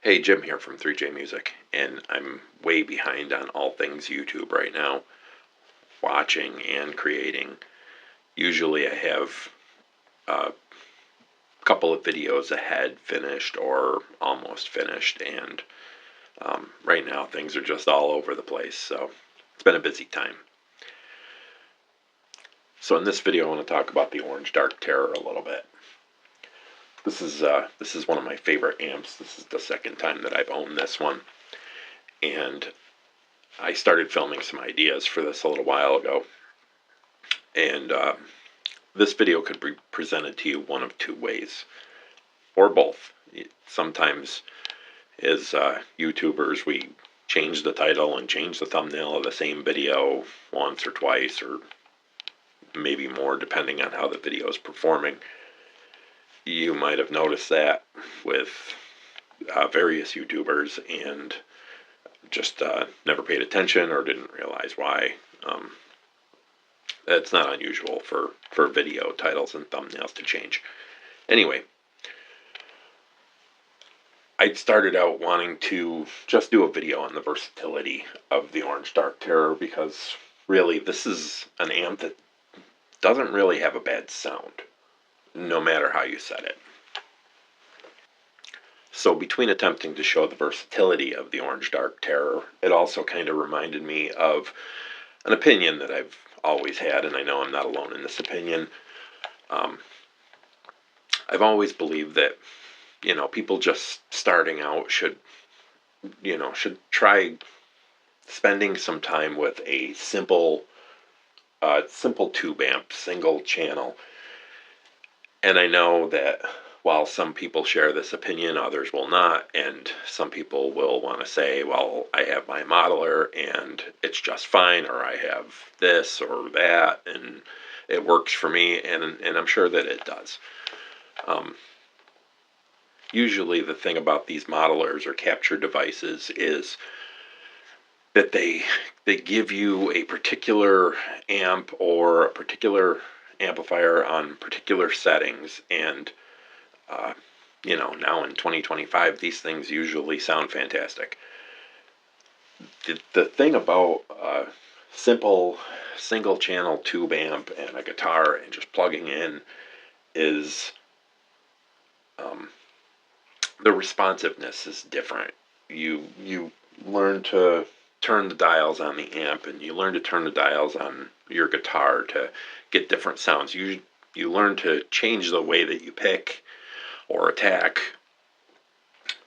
Hey, Jim here from 3J Music, and I'm way behind on all things YouTube right now, watching and creating. Usually I have a couple of videos ahead finished or almost finished, and right now things are just all over the place, so it's been a busy time. So in this video I want to talk about the Orange Dark Terror a little bit. This is one of my favorite amps. This is the second time that I've owned this one, and I started filming some ideas for this a little while ago, and this video could be presented to you one of two ways, or both. Sometimes, as YouTubers, we change the title and change the thumbnail of the same video once or twice, or maybe more, depending on how the video is performing. You might have noticed that with various YouTubers and just never paid attention or didn't realize why. It's not unusual for video titles and thumbnails to change. Anyway, I started out wanting to just do a video on the versatility of the Orange Dark Terror because really this is an amp that doesn't really have a bad sound, no matter how you set it. So between attempting to show the versatility of the Orange Dark Terror, it also kind of reminded me of an opinion that I've always had, and I know I'm not alone in this opinion. I've always believed that, people just starting out should try spending some time with a simple tube amp, single channel. And I know that while some people share this opinion, others will not, and some people will want to say, well, I have my modeler and it's just fine, or I have this or that and it works for me, and I'm sure that it does. Usually the thing about these modelers or capture devices is that they give you a particular amp or a particular amplifier on particular settings, and now in 2025 these things usually sound fantastic. The thing about simple single channel tube amp and a guitar and just plugging in is the responsiveness is different. You learn to turn the dials on the amp, and you learn to turn the dials on your guitar to get different sounds. You learn to change the way that you pick or attack,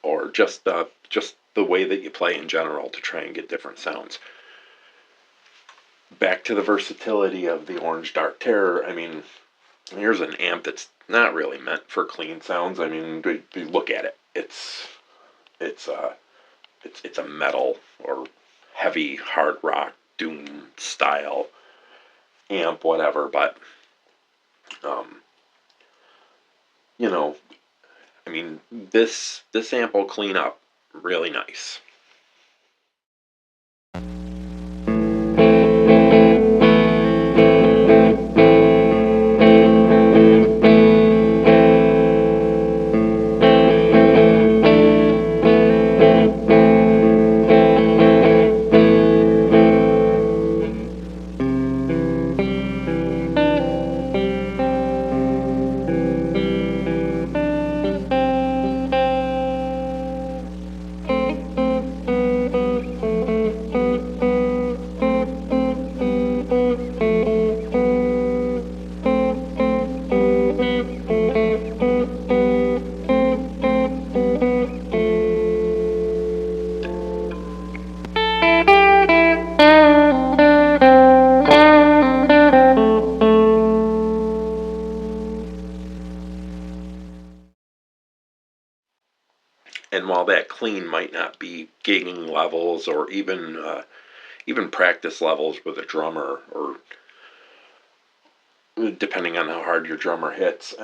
or just the way that you play in general to try and get different sounds. Back to the versatility of the Orange Dark Terror. I mean, here's an amp that's not really meant for clean sounds. I mean, look at it. It's a metal or heavy hard rock doom style amp, whatever. But I mean, this amp will clean up really nice. And while that clean might not be gigging levels or even practice levels with a drummer, or depending on how hard your drummer hits,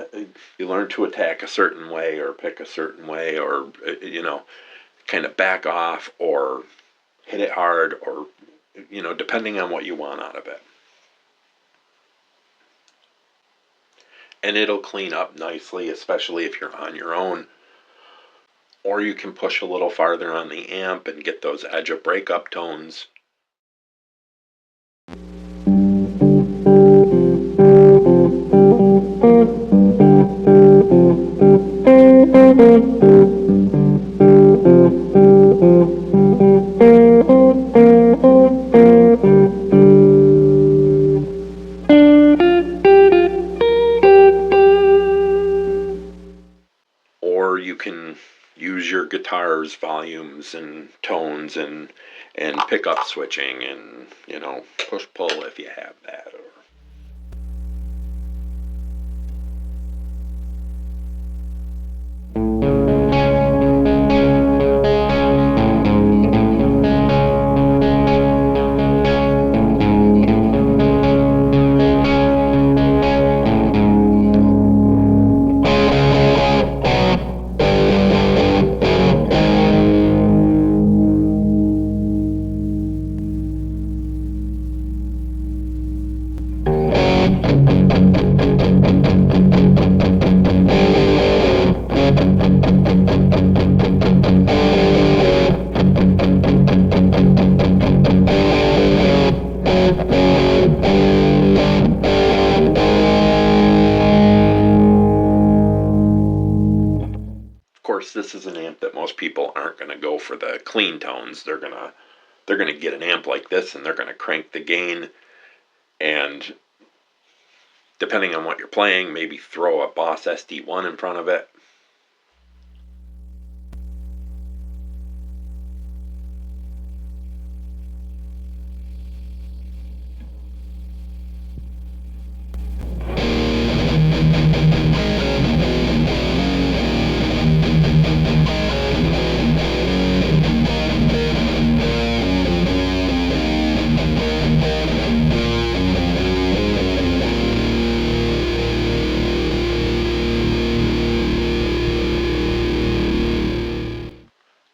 you learn to attack a certain way or pick a certain way, or kind of back off or hit it hard, or depending on what you want out of it. And it'll clean up nicely, especially if you're on your own, Or you can push a little farther on the amp and get those edge of breakup tones. Or you can use your guitar's volumes and tones and pickup switching and, you know, push pull if you have that. Of course, this is an amp that most people aren't going to go for the clean tones. They're gonna get an amp like this and they're gonna crank the gain, and depending on what you're playing, maybe throw a Boss SD1 in front of it.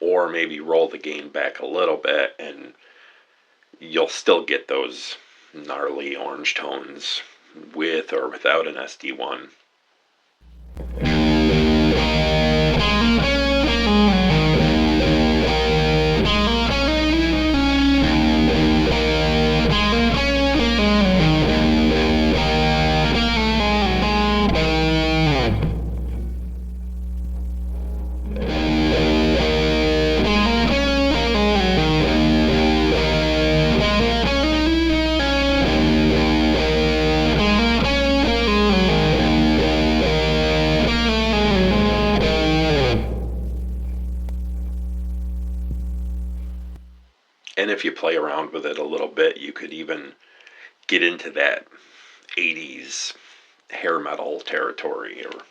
Or maybe roll the gain back a little bit and you'll still get those gnarly orange tones with or without an SD1. And if you play around with it a little bit, you could even get into that 80s hair metal territory. Or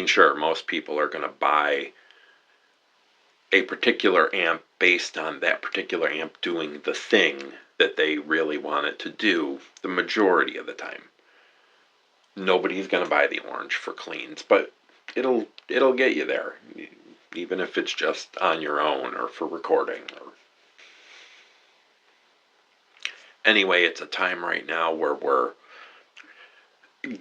sure, most people are going to buy a particular amp based on that particular amp doing the thing that they really want it to do the majority of the time. Nobody's going to buy the orange for cleans, but it'll get you there, even if it's just on your own or for recording. Anyway, it's a time right now where we're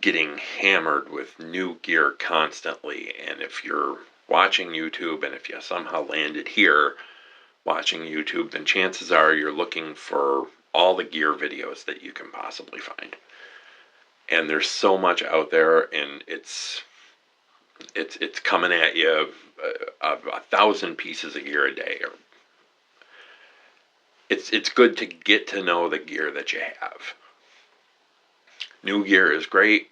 getting hammered with new gear constantly, and if you're watching YouTube and if you somehow landed here watching YouTube, then chances are you're looking for all the gear videos that you can possibly find. And there's so much out there, and it's coming at you 1,000 pieces of gear a day. It's good to get to know the gear that you have. New gear is great,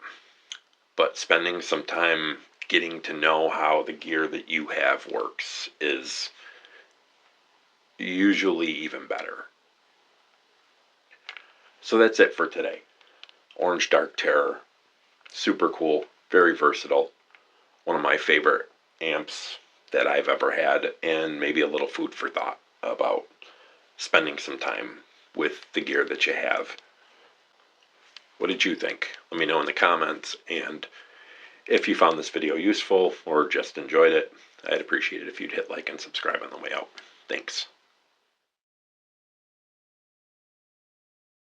but spending some time getting to know how the gear that you have works is usually even better. So that's it for today. Orange Dark Terror. Super cool, very versatile. One of my favorite amps that I've ever had, and maybe a little food for thought. about spending some time with the gear that you have. What did you think? Let me know in the comments, and if you found this video useful or just enjoyed it, I'd appreciate it if you'd hit like and subscribe on the way out. Thanks.